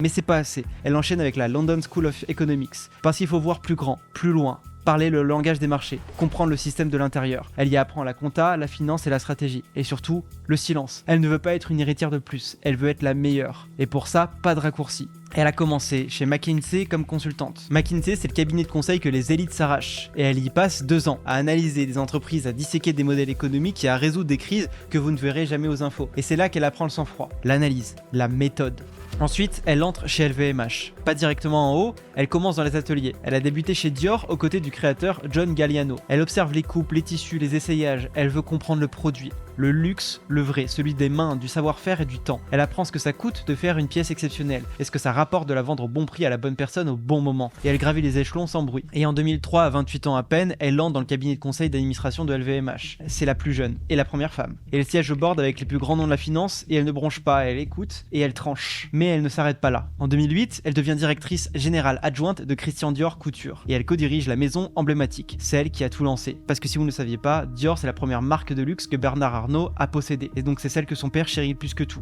Mais c'est pas assez. Elle enchaîne avec la London School of Economics, parce qu'il faut voir plus grand, plus loin, parler le langage des marchés, comprendre le système de l'intérieur. Elle y apprend la compta, la finance et la stratégie. Et surtout, le silence. Elle ne veut pas être une héritière de plus, elle veut être la meilleure. Et pour ça, pas de raccourci. Elle a commencé chez McKinsey comme consultante. McKinsey, c'est le cabinet de conseil que les élites s'arrachent. Et elle y passe 2 ans à analyser des entreprises, à disséquer des modèles économiques et à résoudre des crises que vous ne verrez jamais aux infos. Et c'est là qu'elle apprend le sang-froid, l'analyse, la méthode. Ensuite, elle entre chez LVMH. Pas directement en haut, elle commence dans les ateliers. Elle a débuté chez Dior aux côtés du créateur John Galliano. Elle observe les coupes, les tissus, les essayages. Elle veut comprendre le produit. Le luxe, le vrai, celui des mains, du savoir-faire et du temps. Elle apprend ce que ça coûte de faire une pièce exceptionnelle et ce que ça rapporte de la vendre au bon prix à la bonne personne au bon moment. Et elle gravit les échelons sans bruit. Et en 2003, à 28 ans à peine, elle entre dans le cabinet de conseil d'administration de LVMH. C'est la plus jeune et la première femme. Et elle siège au board avec les plus grands noms de la finance et elle ne bronche pas, elle écoute et elle tranche. Mais elle ne s'arrête pas là. En 2008, elle devient directrice générale adjointe de Christian Dior Couture et elle co-dirige la maison emblématique, celle qui a tout lancé. Parce que si vous ne le saviez pas, Dior c'est la première marque de luxe que Bernard Arnault a possédée et donc c'est celle que son père chérit plus que tout.